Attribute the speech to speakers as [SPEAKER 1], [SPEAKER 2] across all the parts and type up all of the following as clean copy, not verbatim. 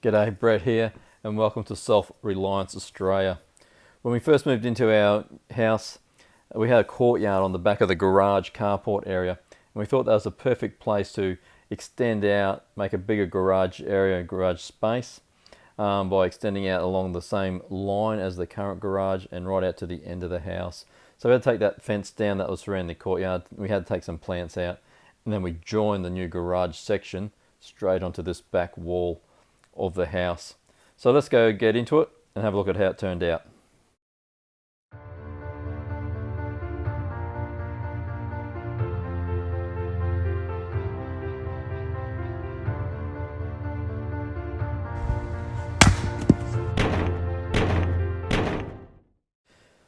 [SPEAKER 1] G'day, Brett here, and welcome to Reliance Australia. When we first moved into our house, we had a courtyard on the back of the garage carport area, and we thought that was a perfect place to extend out, make a bigger garage area, garage space, by extending out along the same line as the current garage and right out to the end of the house. So we had to take that fence down that was surrounding the courtyard. We had to take some plants out, and then we joined the new garage section straight onto this back wall of the house. So let's go get into it and have a look at how it turned out.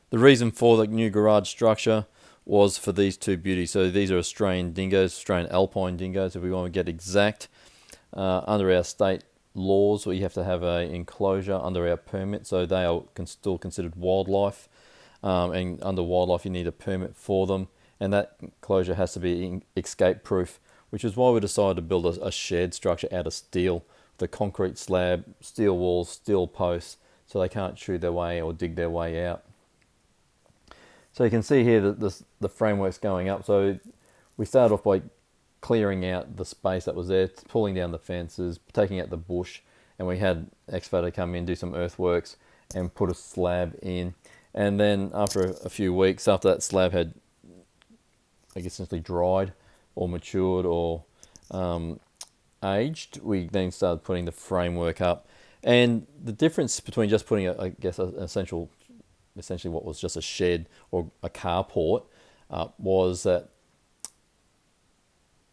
[SPEAKER 1] The reason for the new garage structure was for these two beauties. So these are Australian dingoes, Australian alpine dingoes if we want to get exact. Under our state laws, we have to have an enclosure under our permit, so they are still considered wildlife, and under wildlife you need a permit for them, and that enclosure has to be escape proof, which is why we decided to build a shed structure out of steel, the concrete slab, steel walls, steel posts, so they can't chew their way or dig their way out. So you can see here that the framework's going up. So we started off by clearing out the space that was there, pulling down the fences, taking out the bush, and we had an excavator come in, do some earthworks, and put a slab in. And then after a few weeks, after that slab had, I guess, essentially dried or matured or aged, we then started putting the framework up. And the difference between just putting, essentially what was just a shed or a carport, was that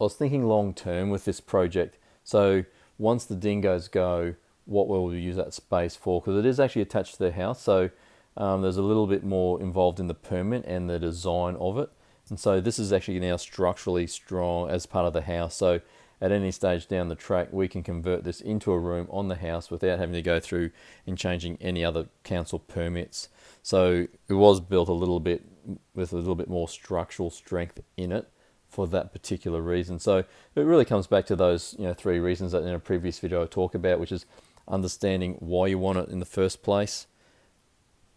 [SPEAKER 1] I was thinking long term with this project. So once the dingoes go, what will we use that space for? Because it is actually attached to the house, so there's a little bit more involved in the permit and the design of it. And so this is actually now structurally strong as part of the house. So at any stage down the track, we can convert this into a room on the house without having to go through and changing any other council permits. So it was built a little bit with a little bit more structural strength in it for that particular reason. So it really comes back to those three reasons that in a previous video I talk about, which is understanding why you want it in the first place,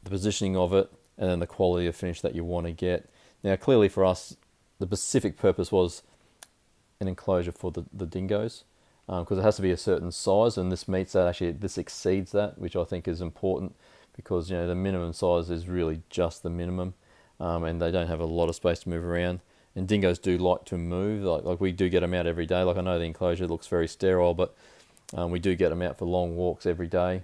[SPEAKER 1] the positioning of it, and then the quality of finish that you want to get. Now clearly for us, the specific purpose was an enclosure for the dingoes, because it has to be a certain size, and this meets that. Actually, this exceeds that, which I think is important, because the minimum size is really just the minimum, and they don't have a lot of space to move around. And dingoes do like to move, like we do get them out every day. Like I know the enclosure looks very sterile, but we do get them out for long walks every day.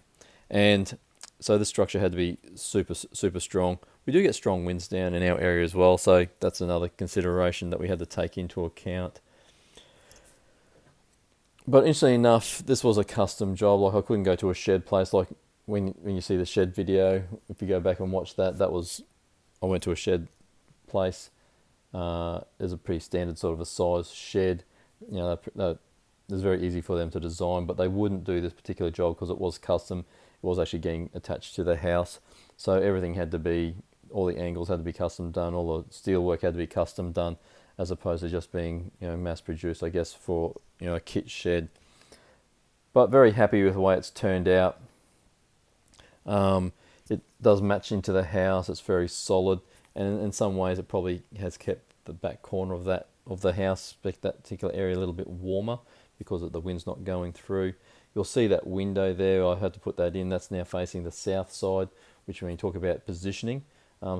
[SPEAKER 1] And so this structure had to be super strong. We do get strong winds down in our area as well, so that's another consideration that we had to take into account. But interestingly enough, this was a custom job. Like I couldn't go to a shed place. Like when you see the shed video, if you go back and watch that, I went to a shed place. There's a pretty standard sort of a size shed. It's very easy for them to design, but they wouldn't do this particular job because it was custom. It was actually getting attached to the house, so everything had to be, all the angles had to be custom done, all the steel work had to be custom done, as opposed to just being mass produced, I guess, for a kit shed. But very happy with the way it's turned out. It does match into the house. It's very solid, and in some ways it probably has kept the back corner of the house, that particular area, a little bit warmer because the wind's not going through. You'll see that window there. I had to put that in. That's now facing the south side, which when you talk about positioning,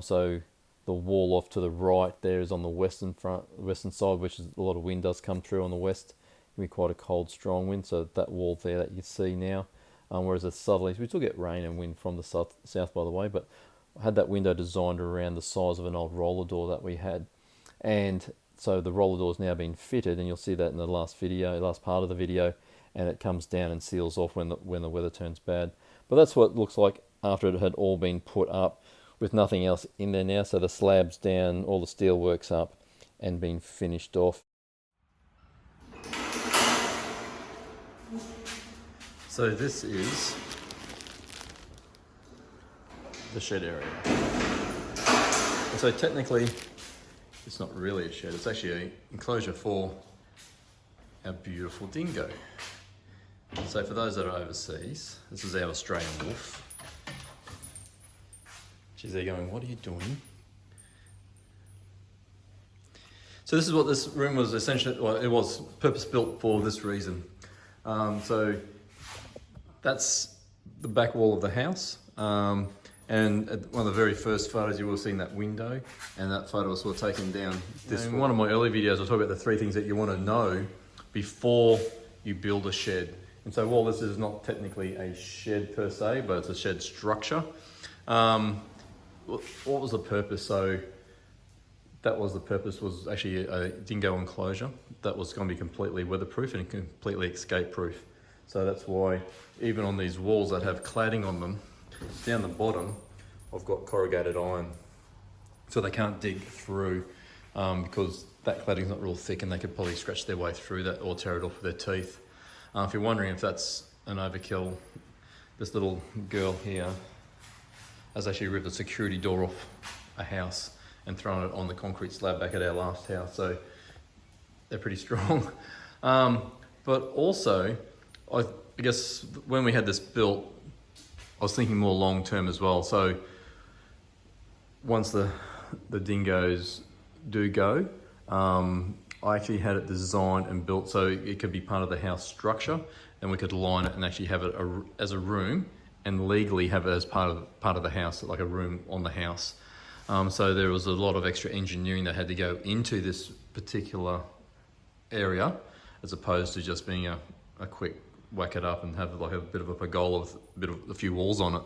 [SPEAKER 1] so the wall off to the right there is on the western side, which is a lot of wind does come through on the west. It can be quite a cold, strong wind. So that wall there that you see now, whereas the southerlies, we still get rain and wind from the south by the way, but I had that window designed around the size of an old roller door that we had, and so the roller door has now been fitted, and you'll see that in the last part of the video, and it comes down and seals off when the weather turns bad. But that's what it looks like after it had all been put up, with nothing else in there now. So the slab's down, all the steel work's up and been finished off. So this is the shed area. And so technically it's not really a shed, it's actually an enclosure for our beautiful dingo. So for those that are overseas, this is our Australian wolf. She's there going, what are you doing? So this is what this room was essentially, well, it was purpose built for this reason. So that's the back wall of the house. And one of the very first photos you will have seen that window, and that photo was sort of taken down this way. In one of my early videos, I talk about the 3 things that you want to know before you build a shed. And so while this is not technically a shed per se, but it's a shed structure, what was the purpose? So that was the purpose, was actually a dingo enclosure that was going to be completely weatherproof and completely escape proof. So that's why even on these walls that have cladding on them, down the bottom, I've got corrugated iron. So they can't dig through because that cladding's not real thick and they could probably scratch their way through that or tear it off with their teeth. If you're wondering if that's an overkill, this little girl here has actually ripped a security door off a house and thrown it on the concrete slab back at our last house. So they're pretty strong. But also, I guess when we had this built, I was thinking more long term as well. So once the dingoes do go, I actually had it designed and built so it could be part of the house structure, and we could line it and actually have it as a room and legally have it as part of the house, like a room on the house. So there was a lot of extra engineering that had to go into this particular area, as opposed to just being a quick whack it up and have like a bit of a pergola with a few walls on it.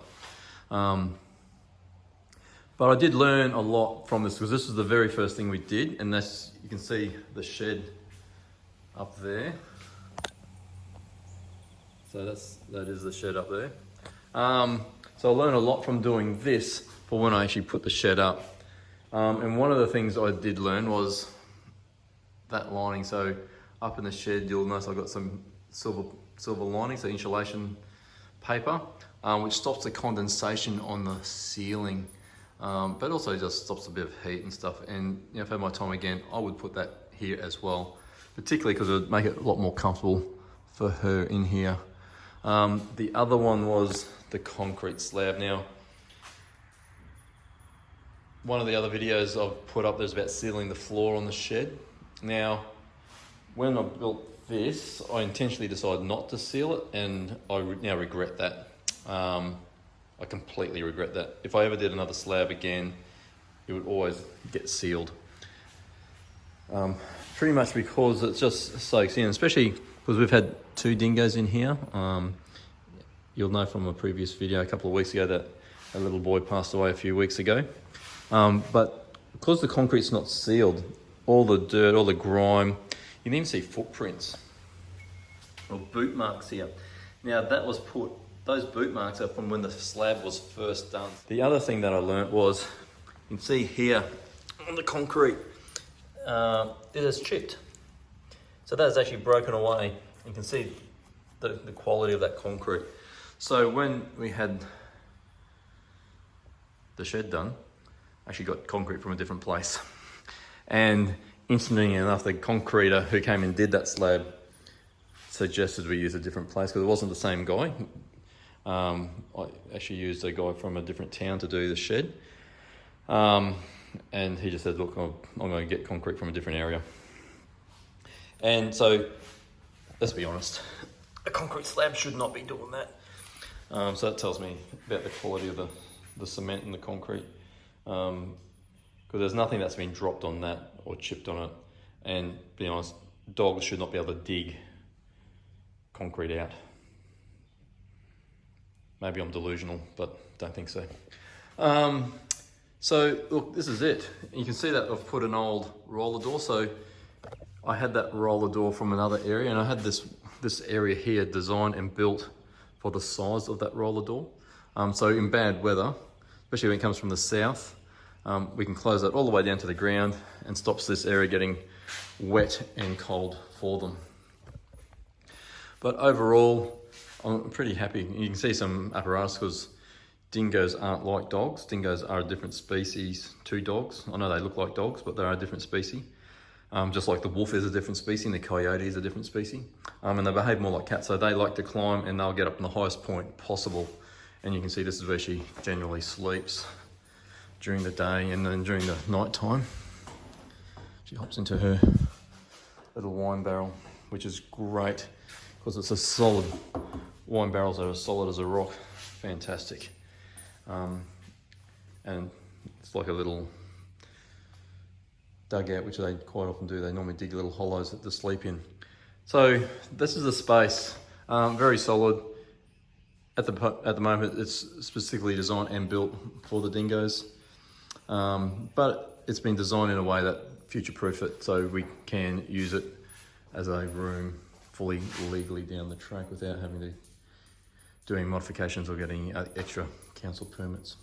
[SPEAKER 1] But I did learn a lot from this, because this was the very first thing we did, and that's, you can see the shed up there. So that is the shed up there. So I learned a lot from doing this for when I actually put the shed up. And one of the things I did learn was that lining. So up in the shed, you'll notice I've got some silver lining, so insulation paper, which stops the condensation on the ceiling, but also just stops a bit of heat and stuff. And you know, if I had my time again, I would put that here as well, particularly because it would make it a lot more comfortable for her in here. The other one was the concrete slab. Now, one of the other videos I've put up, there's about sealing the floor on the shed. Now, when I built this, I intentionally decided not to seal it, and I now regret that. I completely regret that. If I ever did another slab again, it would always get sealed. Pretty much because it just soaks in, especially because we've had 2 dingoes in here. You'll know from a previous video a couple of weeks ago that a little boy passed away a few weeks ago. But because the concrete's not sealed, all the dirt, all the grime, you can even see footprints or boot marks here. Now that was those boot marks are from when the slab was first done. The other thing that I learnt was, you can see here on the concrete, it is chipped. So that is actually broken away. You can see the quality of that concrete. So when we had the shed done, I actually got concrete from a different place. And interestingly enough, the concreter who came and did that slab suggested we use a different place, because it wasn't the same guy. I actually used a guy from a different town to do the shed. And he just said, look, I'm going to get concrete from a different area. And so, let's be honest, a concrete slab should not be doing that. So that tells me about the quality of the cement and the concrete. Because there's nothing that's been dropped on that or chipped on it. And to be honest, dogs should not be able to dig concrete out. Maybe I'm delusional, but don't think so. So look, this is it. You can see that I've put an old roller door. So I had that roller door from another area, and I had this area here designed and built for the size of that roller door. So in bad weather, especially when it comes from the south, we can close that all the way down to the ground and stops this area getting wet and cold for them. But overall, I'm pretty happy. You can see some apparatus, because dingoes aren't like dogs. Dingoes are a different species to dogs. I know they look like dogs, but they are a different species. Just like the wolf is a different species, and the coyote is a different species. And they behave more like cats, so they like to climb and they'll get up in the highest point possible. And you can see this is where she generally sleeps during the day, and then during the night time, she hops into her little wine barrel, which is great because it's a solid, wine barrels are as solid as a rock. Fantastic. And it's like a little dugout, which they quite often do. They normally dig little hollows to sleep in. So this is the space, very solid. At the moment, it's specifically designed and built for the dingoes, but it's been designed in a way that future-proof it, so we can use it as a room fully legally down the track without having to do any modifications or getting extra council permits.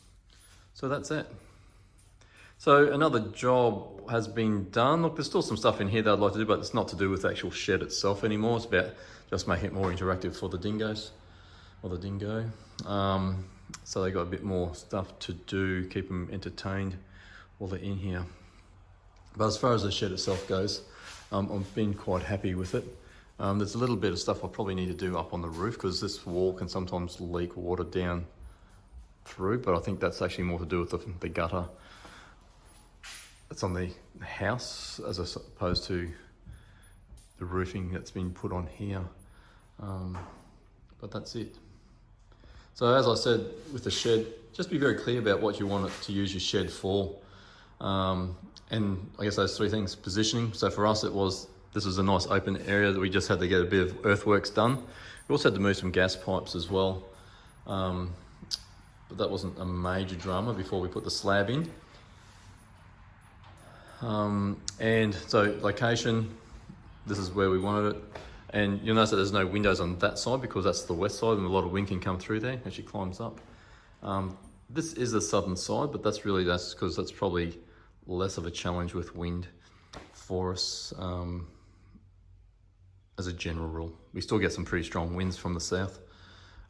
[SPEAKER 1] So that's it. So another job has been done. Look, there's still some stuff in here that I'd like to do, but it's not to do with the actual shed itself anymore. It's about just making it more interactive for the dingoes, or the dingo. So they got a bit more stuff to do, keep them entertained while they're in here. But as far as the shed itself goes, I've been quite happy with it. There's a little bit of stuff I probably need to do up on the roof because this wall can sometimes leak water down through, but I think that's actually more to do with the gutter that's on the house as opposed to the roofing that's been put on here. But that's it. So as I said with the shed, just be very clear about what you want it to use your shed for. And I guess those three things: positioning. So for us, this was a nice open area that we just had to get a bit of earthworks done. We also had to move some gas pipes as well. But that wasn't a major drama before we put the slab in. And so location, this is where we wanted it. And you'll notice that there's no windows on that side because that's the west side and a lot of wind can come through there as she climbs up. This is the southern side, but that's because that's probably less of a challenge with wind for us as a general rule. We still get some pretty strong winds from the south,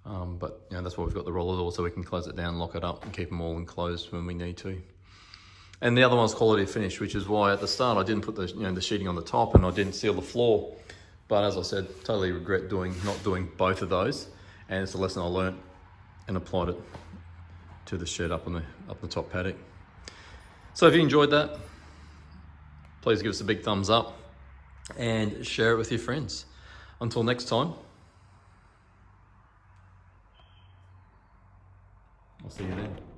[SPEAKER 1] but that's why we've got the roller door, so we can close it down, lock it up and keep them all enclosed when we need to. And the other one's quality of finish, which is why at the start I didn't put the sheeting on the top and I didn't seal the floor. But as I said, totally regret not doing both of those, and it's a lesson I learnt and applied it to the shed up the top paddock. So if you enjoyed that, please give us a big thumbs up and share it with your friends. Until next time, I'll see you then.